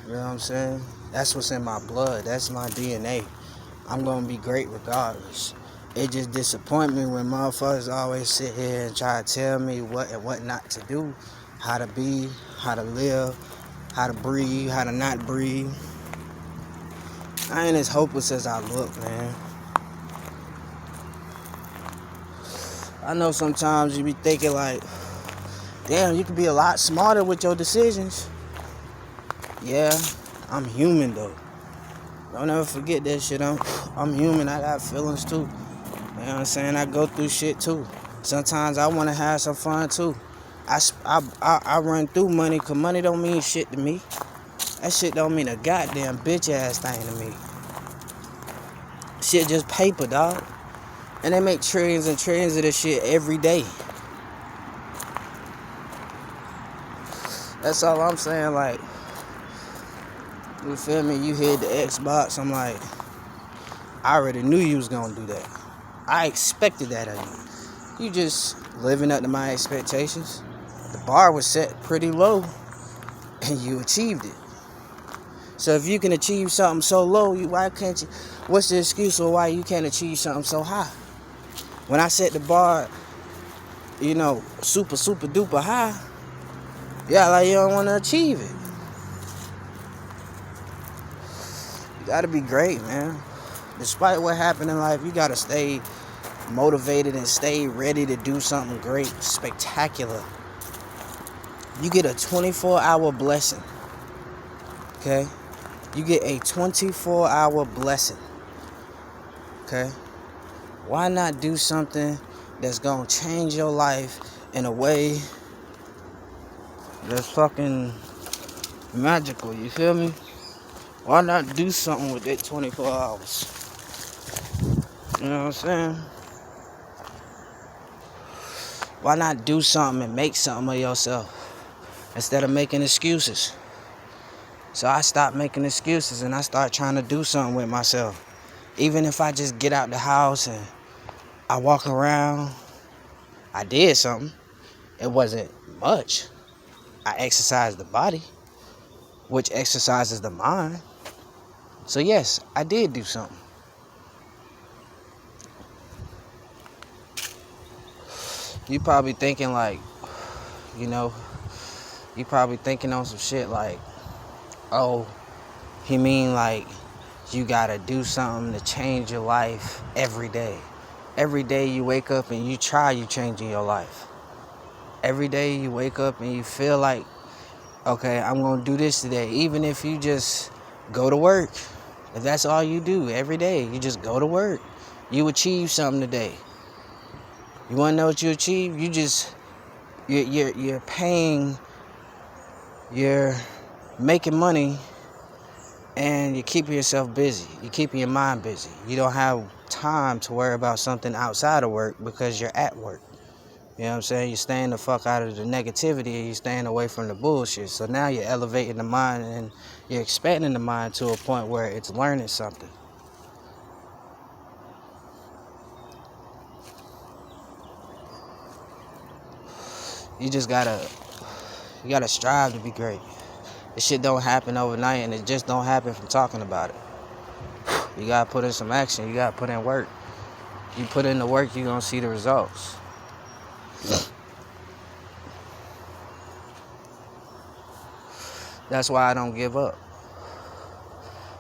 You know what I'm saying? That's what's in my blood. That's my DNA. I'm gonna be great regardless. It just disappoint me when motherfuckers always sit here and try to tell me what and what not to do, how to be, how to live, how to breathe, how to not breathe. I ain't as hopeless as I look, man. I know sometimes you be thinking like, damn, you could be a lot smarter with your decisions. Yeah, I'm human though. Don't ever forget that shit. I'm human. I got feelings too. You know what I'm saying? I go through shit too. Sometimes I want to have some fun too. I run through money because money don't mean shit to me. That shit don't mean a goddamn bitch ass thing to me. Shit just paper, dog. And they make trillions and trillions of this shit every day. That's all I'm saying. Like, you feel me? You hit the Xbox. I'm like, I already knew you was gonna do that. I expected that of you. You just living up to my expectations. The bar was set pretty low, and you achieved it. So if you can achieve something so low, why can't you? What's the excuse for why you can't achieve something so high? When I set the bar, super duper high, yeah, like you don't want to achieve it. You gotta be great, man. Despite what happened in life, you gotta stay motivated and stay ready to do something great, spectacular. You get a 24-hour blessing, okay? You get a 24-hour blessing, okay? Why not do something that's gonna change your life in a way that's fucking magical, you feel me? Why not do something with that 24 hours? You know what I'm saying? Why not do something and make something of yourself instead of making excuses? So I stopped making excuses and I started trying to do something with myself. Even if I just get out the house and I walk around, I did something. It wasn't much. I exercised the body, which exercises the mind. So yes, I did do something. You probably thinking like, you probably thinking on some shit like, oh, he mean like you gotta do something to change your life every day. Every day you wake up and you changing your life. Every day you wake up and you feel like, okay, I'm gonna do this today. Even if you just go to work. If that's all you do every day, you just go to work. You achieve something today. You wanna know what you achieve? You're paying, you're making money, and you're keeping yourself busy. You're keeping your mind busy. You don't have time to worry about something outside of work because you're at work. You know what I'm saying? You're staying the fuck out of the negativity and you're staying away from the bullshit. So now you're elevating the mind and you're expanding the mind to a point where it's learning something. You gotta strive to be great. This shit don't happen overnight and it just don't happen from talking about it. You gotta put in some action. You gotta put in work. You put in the work, you're gonna see the results. That's why I don't give up.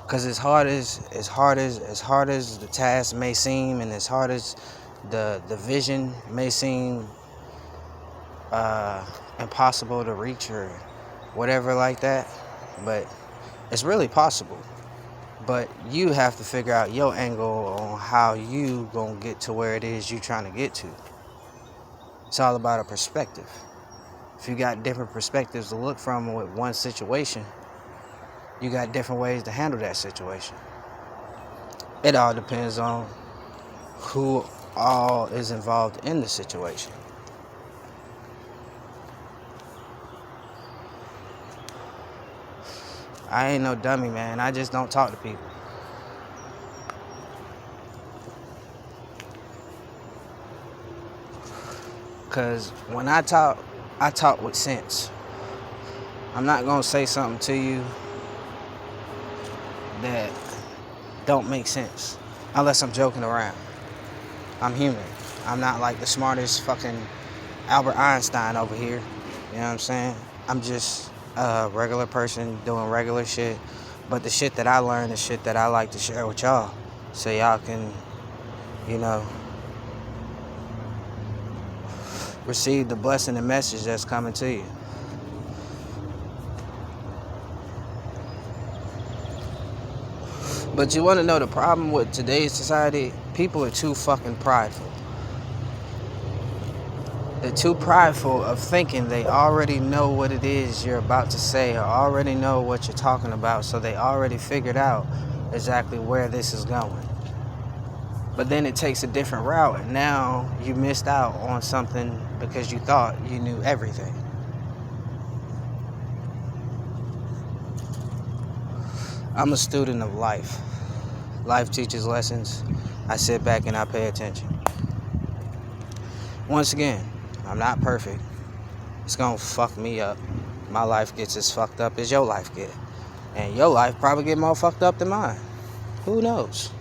Cause as hard as the task may seem, and as hard as the vision may seem impossible to reach or whatever like that, but it's really possible. But you have to figure out your angle on how you gonna get to where it is you trying to get to. It's all about a perspective. If you got different perspectives to look from with one situation, you got different ways to handle that situation. It all depends on who all is involved in the situation. I ain't no dummy, man. I just don't talk to people. Because when I talk with sense. I'm not going to say something to you that don't make sense unless I'm joking around. I'm human. I'm not like the smartest fucking Albert Einstein over here. You know what I'm saying? I'm just a regular person doing regular shit. But the shit that I learned is shit that I like to share with y'all. So y'all can, you know, receive the blessing and message that's coming to you. But you want to know the problem with today's society? People are too fucking prideful. They're too prideful of thinking they already know what it is you're about to say or already know what you're talking about, so they already figured out exactly where this is going. But then it takes a different route, and now you missed out on something because you thought you knew everything. I'm a student of life. Life teaches lessons. I sit back and I pay attention. Once again, I'm not perfect. It's gonna fuck me up. My life gets as fucked up as your life get. And your life probably get more fucked up than mine. Who knows?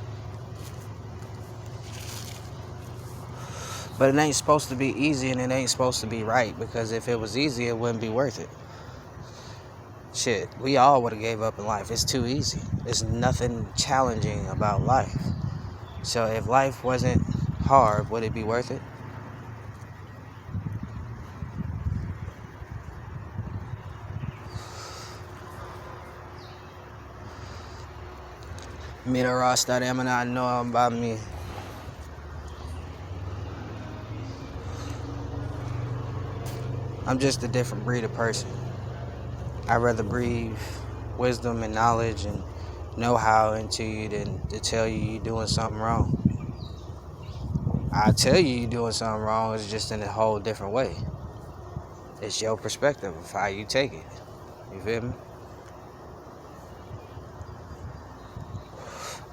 But it ain't supposed to be easy and it ain't supposed to be right, because if it was easy, it wouldn't be worth it. Shit, we all would have gave up in life. It's too easy. There's nothing challenging about life. So if life wasn't hard, would it be worth it? Mira Rasta, them and I know about me. I'm just a different breed of person. I'd rather breathe wisdom and knowledge and know-how into you than to tell you you're doing something wrong. I tell you you're doing something wrong, it's just in a whole different way. It's your perspective of how you take it. You feel me?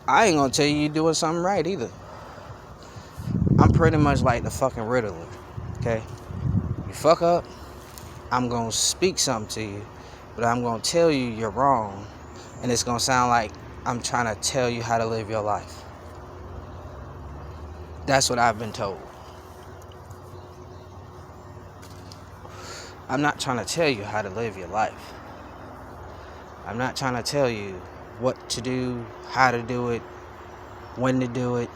I ain't gonna tell you you're doing something right either. I'm pretty much like the fucking Riddler, okay? You fuck up, I'm gonna speak something to you, but I'm gonna tell you you're wrong, and it's gonna sound like I'm trying to tell you how to live your life. That's what I've been told. I'm not trying to tell you how to live your life. I'm not trying to tell you what to do, how to do it, when to do it,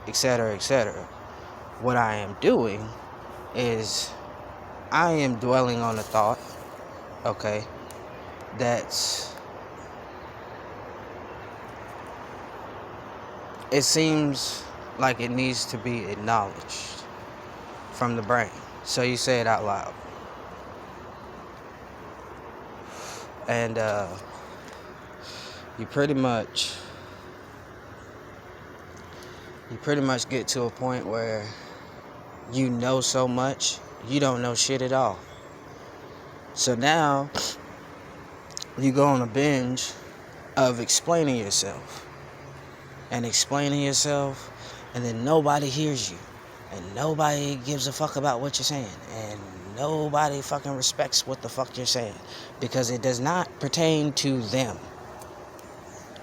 etc., etc. What I am doing is I am dwelling on a thought, okay, that's, it seems like it needs to be acknowledged from the brain. So you say it out loud. And you pretty much get to a point where you know so much, you don't know shit at all. So now you go on a binge of explaining yourself, and then nobody hears you, and nobody gives a fuck about what you're saying, and nobody fucking respects what the fuck you're saying, because it does not pertain to them.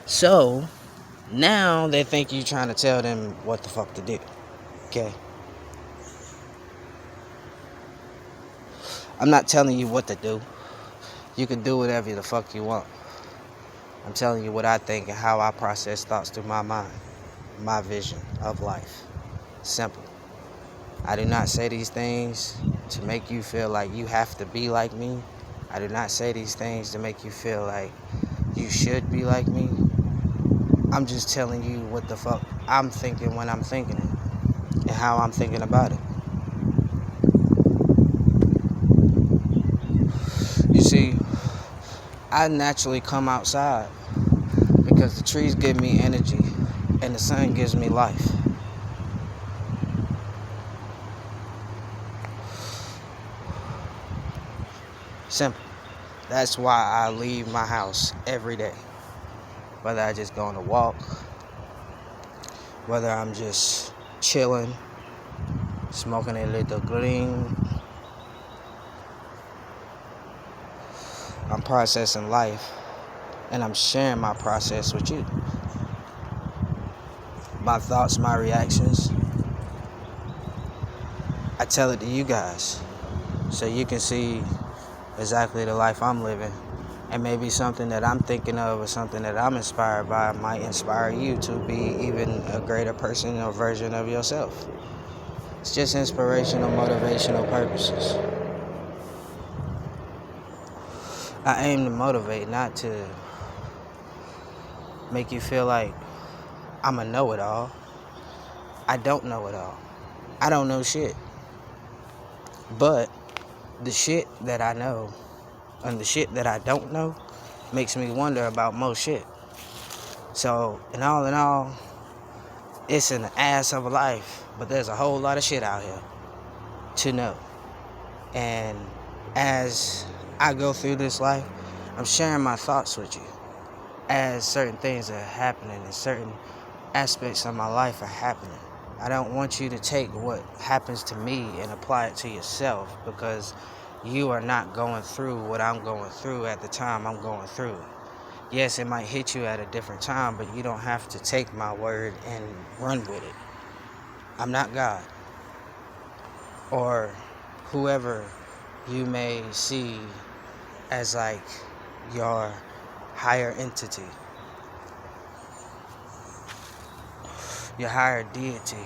So now they think you're trying to tell them what the fuck to do. Okay? I'm not telling you what to do. You can do whatever the fuck you want. I'm telling you what I think and how I process thoughts through my mind, my vision of life. Simple. I do not say these things to make you feel like you have to be like me. I do not say these things to make you feel like you should be like me. I'm just telling you what the fuck I'm thinking when I'm thinking it, and how I'm thinking about it. You see, I naturally come outside because the trees give me energy and the sun gives me life. Simple. That's why I leave my house every day. Whether I just go on a walk, whether I'm just chilling, smoking a little green, I'm processing life And I'm sharing my process with you. My thoughts, my reactions, I tell it to you guys so you can see exactly the life I'm living. And maybe something that I'm thinking of or something that I'm inspired by might inspire you to be even a greater person or version of yourself. It's just inspirational, motivational purposes. I aim to motivate, not to make you feel like I'm a know-it-all. I don't know it all. I don't know shit. But the shit that I know and the shit that I don't know makes me wonder about most shit. So, in all, it's an ass of a life, but there's a whole lot of shit out here to know. And as I go through this life, I'm sharing my thoughts with you. As certain things are happening and certain aspects of my life are happening, I don't want you to take what happens to me and apply it to yourself, because you are not going through what I'm going through at the time I'm going through. Yes, it might hit you at a different time, but you don't have to take my word and run with it. I'm not God, or whoever you may see as like your higher entity, your higher deity.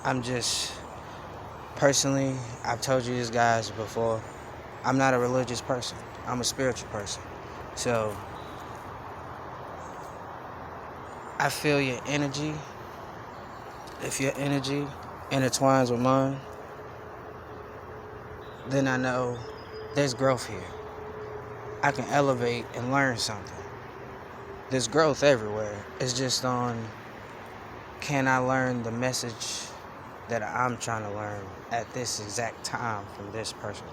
I'm just, personally, I've told you this guys before, I'm not a religious person. I'm a spiritual person. So I feel your energy. If your energy intertwines with mine, then I know there's growth here. I can elevate and learn something. There's growth everywhere. It's just on, can I learn the message that I'm trying to learn at this exact time from this person?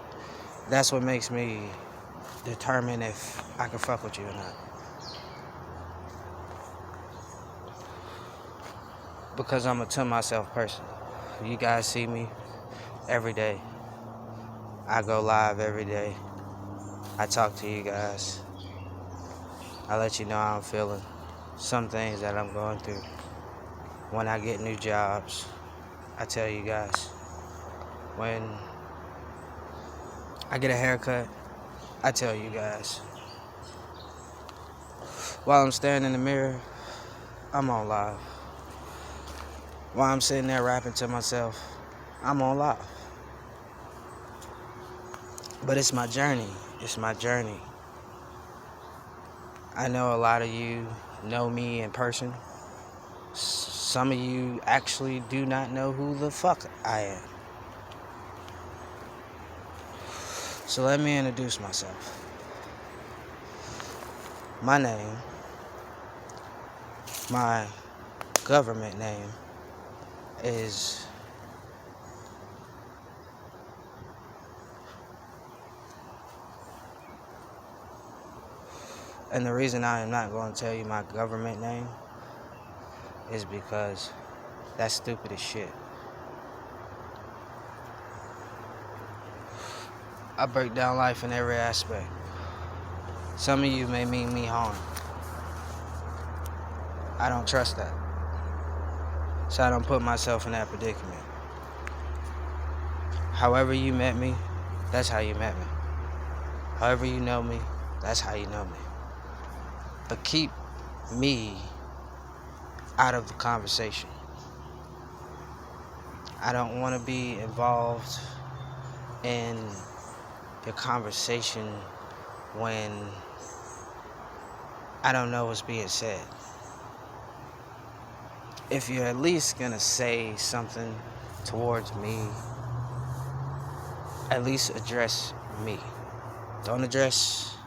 That's what makes me determine if I can fuck with you or not. Because I'm a to myself person. You guys see me every day. I go live every day. I talk to you guys. I let you know how I'm feeling. Some things that I'm going through. When I get new jobs, I tell you guys. When I get a haircut, I tell you guys. While I'm staring in the mirror, I'm on live. While I'm sitting there rapping to myself, I'm on live. But it's my journey. It's my journey. I know a lot of you know me in person. Some of you actually do not know who the fuck I am. So let me introduce myself. My name, my government name is and the reason I am not going to tell you my government name is because that's stupid as shit. I break down life in every aspect. Some of you may mean me harm. I don't trust that. So I don't put myself in that predicament. However you met me, that's how you met me. However you know me, that's how you know me. But keep me out of the conversation. I don't want to be involved in the conversation when I don't know what's being said. If you're at least gonna say something towards me, at least address me. Don't address